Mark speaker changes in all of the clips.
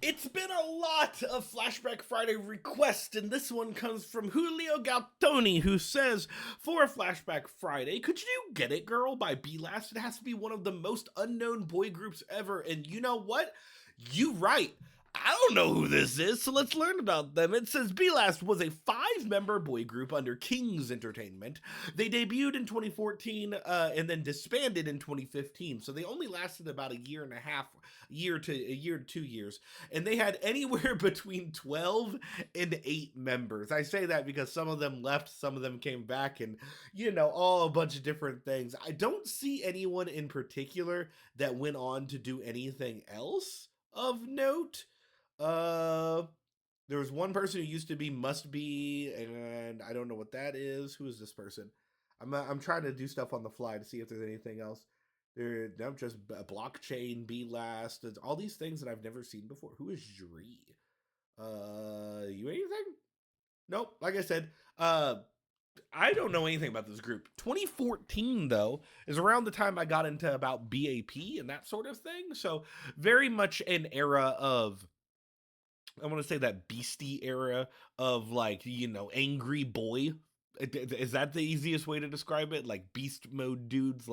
Speaker 1: It's been a lot of Flashback Friday requests, and this one comes from Julio Galtoni, who says, for Flashback Friday, could you Get It Girl by B-Last? It has to be one of the most unknown boy groups ever, and you know what? You right. I don't know who this is, so let's learn about them. It says B-Last was a 5-member boy group under King's Entertainment. They debuted in 2014 and then disbanded in 2015, so they only lasted about a year and a half, a year to 2 years, and they had anywhere between 12 and 8 members. I say that because some of them left, some of them came back, and all a bunch of different things. I don't see anyone in particular that went on to do anything else of note. There was one person who used to be Must Be, and I don't know what that is. Who is this person? I'm trying to do stuff on the fly to see if there's anything else. They're just Blockchain, B-Last, all these things that I've never seen before. Who is Juri? You anything? Nope. Like I said, I don't know anything about this group. 2014, though, is around the time I got into about BAP and that sort of thing. So very much an era of, I want to say that beastie era of angry boy. Is that the easiest way to describe it? Like beast mode dudes,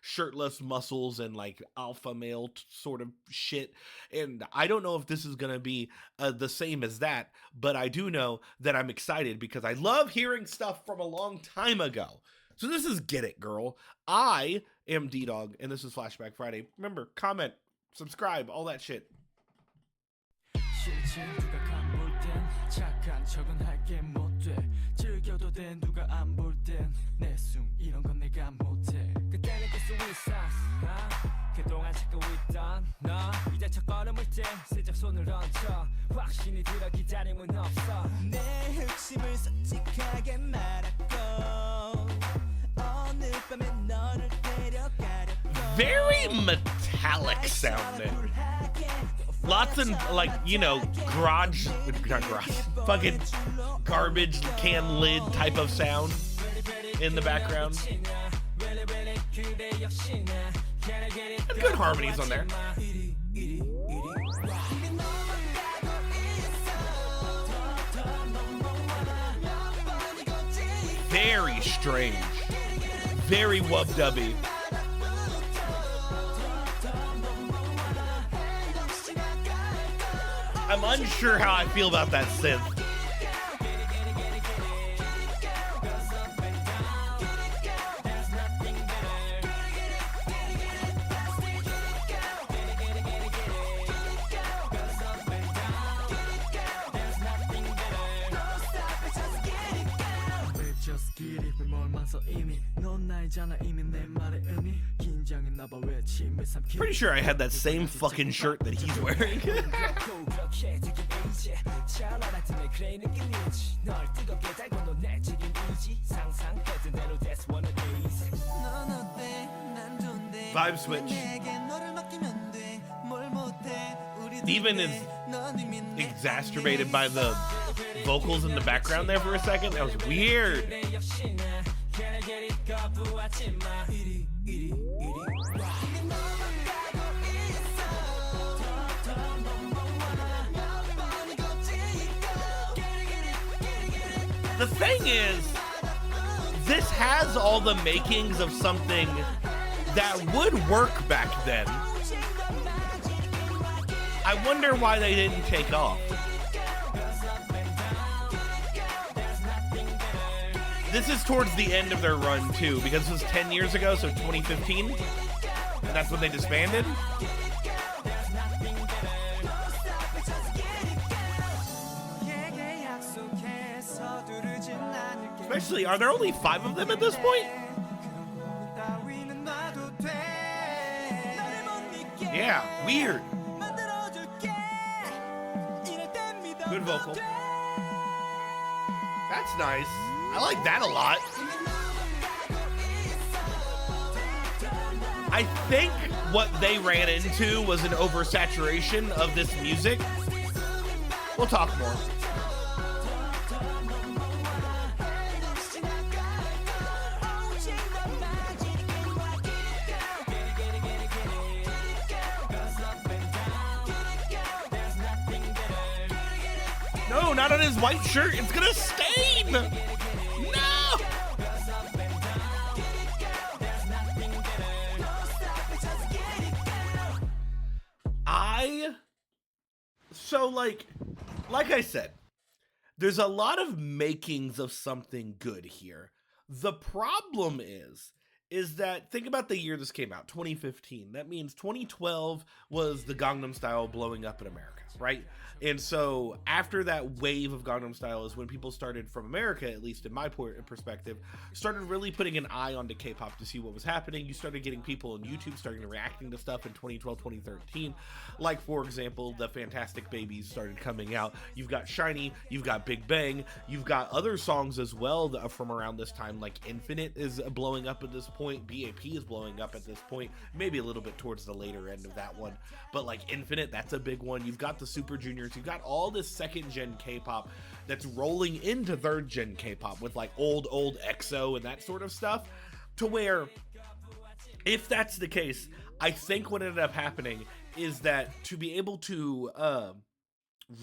Speaker 1: shirtless muscles and alpha male sort of shit. And I don't know if this is going to be the same as that, but I do know that I'm excited because I love hearing stuff from a long time ago. So this is Get It Girl. I am Ddog, and this is Flashback Friday. Remember, comment, subscribe, all that shit. 싫지 누가 간 볼 땐 착한 척은 할게 못돼 즐겨도 돼 누가 안 볼 땐 내 숨 이런 건 내가 못해 그때 느낄 수 있어 그동안 찾고 있던 너 이제 첫 걸음을 때 슬쩍 손을 얹혀 확신이 들어 기다림은 없어 내 흑심을 솔직하게 말하고 오늘 밤에 너를 데려가려고 Very metallic sounding. Lots of garage, fucking garbage can lid type of sound in the background. And good harmonies on there. Very strange. Very wub-dubby. I'm unsure how I feel about that synth. Pretty sure I had that same fucking shirt that he's wearing. Vibe switch. Even is exacerbated by the vocals in the background there for a second. That was weird. The thing is, this has all the makings of something that would work back then. I wonder why they didn't take off. This is towards the end of their run, too, because this was 10 years ago, so 2015. And that's when they disbanded. Especially, are there only 5 of them at this point? Yeah, weird. Good vocal. That's nice. I like that a lot. I think what they ran into was an oversaturation of this music. We'll talk more. No, not on his white shirt. It's gonna stain. No. So like I said, there's a lot of makings of something good here. The problem is that, think about the year this came out, 2015. That means 2012 was the Gangnam Style blowing up in America, right? And so after that wave of Gangnam Style is when people started, from America, at least in my perspective, started really putting an eye onto K-pop to see what was happening. You started getting people on YouTube starting reacting to stuff in 2012, 2013. Like, for example, the Fantastic Babies started coming out. You've got SHINee, you've got Big Bang, you've got other songs as well that from around this time, like Infinite is blowing up at this point, BAP is blowing up at this point, maybe a little bit towards the later end of that one, but like Infinite, that's a big one. You've got the Super Juniors, you've got all this second gen K-pop that's rolling into third gen K-pop with like old EXO and that sort of stuff, to where, if that's the case, I think what ended up happening is that to be able to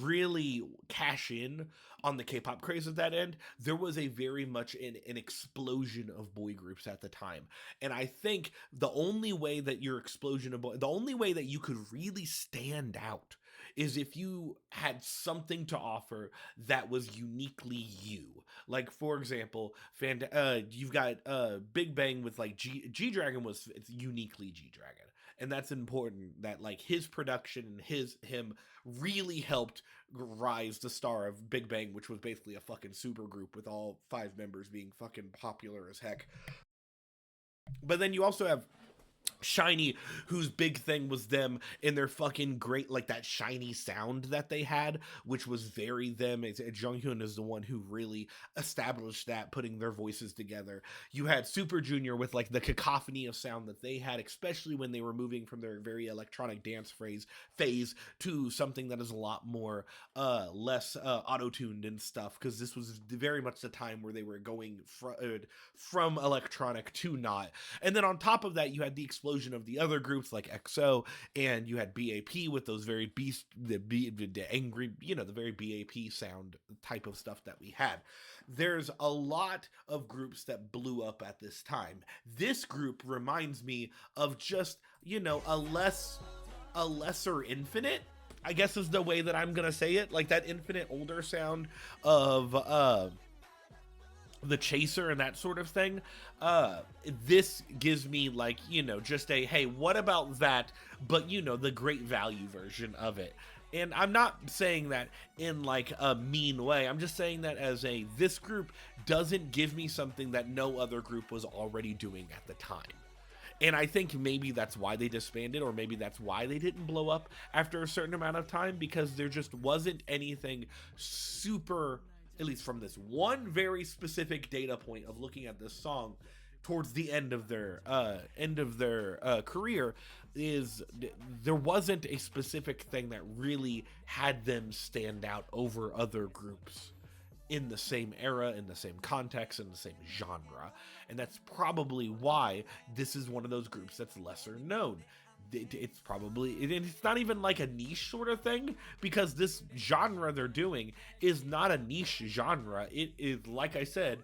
Speaker 1: really cash in on the K-pop craze at that end, there was a very much an explosion of boy groups at the time. And I think the only way that your explosion of the only way that you could really stand out is if you had something to offer that was uniquely you. Like, for example, you've got Big Bang with like G-Dragon it's uniquely G-Dragon. And that's important, that like his production and him really helped rise the star of Big Bang, which was basically a fucking super group with all 5 members being fucking popular as heck. But then you also have SHINee, whose big thing was them and their fucking great, like, that shiny sound that they had, which was very them. Junghyun is the one who really established that, putting their voices together. You had Super Junior with like the cacophony of sound that they had, especially when they were moving from their very electronic dance phase to something that is a lot more less auto-tuned and stuff, because this was very much the time where they were going from electronic to not. And then on top of that, you had the explosion of the other groups like EXO, and you had BAP with those very the angry, the very BAP sound type of stuff that we had. There's a lot of groups that blew up at this time. This group reminds me of just, a lesser Infinite, I guess is the way that I'm gonna say it, like that Infinite older sound of the Chaser and that sort of thing. This gives me like, just a, hey, what about that, but the great value version of it. And I'm not saying that in like a mean way, I'm just saying that as this group doesn't give me something that no other group was already doing at the time. And I think maybe that's why they disbanded, or maybe that's why they didn't blow up after a certain amount of time, because there just wasn't anything super, at least from this one very specific data point of looking at this song towards the end of their career, is there wasn't a specific thing that really had them stand out over other groups in the same era, in the same context, in the same genre. And that's probably why this is one of those groups that's lesser known. It's probably, it's not even like a niche sort of thing, because this genre they're doing is not a niche genre. It is, like I said,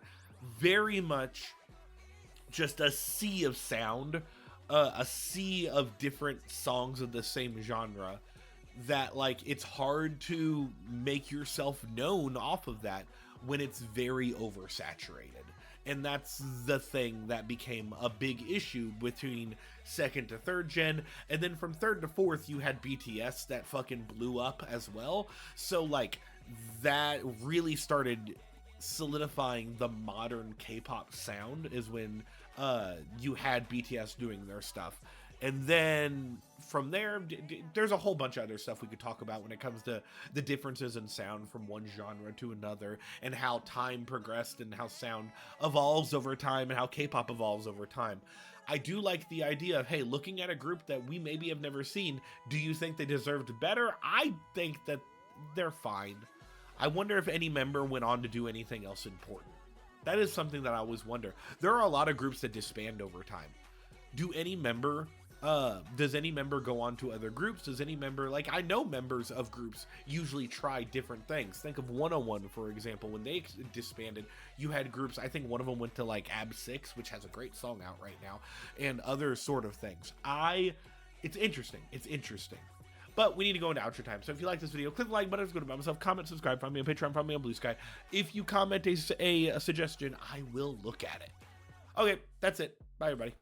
Speaker 1: very much just a sea of sound, a sea of different songs of the same genre, that like it's hard to make yourself known off of that when it's very oversaturated. And that's the thing that became a big issue between second to third gen. And then from third to fourth, you had BTS that fucking blew up as well. So like that really started solidifying the modern K-pop sound, is when you had BTS doing their stuff. And then from there, there's a whole bunch of other stuff we could talk about when it comes to the differences in sound from one genre to another, and how time progressed, and how sound evolves over time, and how K-pop evolves over time. I do like the idea of, hey, looking at a group that we maybe have never seen, do you think they deserved better? I think that they're fine. I wonder if any member went on to do anything else important. That is something that I always wonder. There are a lot of groups that disband over time. Do any member Does any member go on to other groups? Does any member, like, I know members of groups usually try different things. Think of 101, for example. When they disbanded, you had groups. I think one of them went to like AB6, which has a great song out right now, and other sort of things. It's interesting. It's interesting. But we need to go into outro time. So if you like this video, click the like button, go to myself, comment, subscribe, find me on Patreon, find me on BlueSky. If you comment a suggestion, I will look at it. Okay, that's it. Bye, everybody.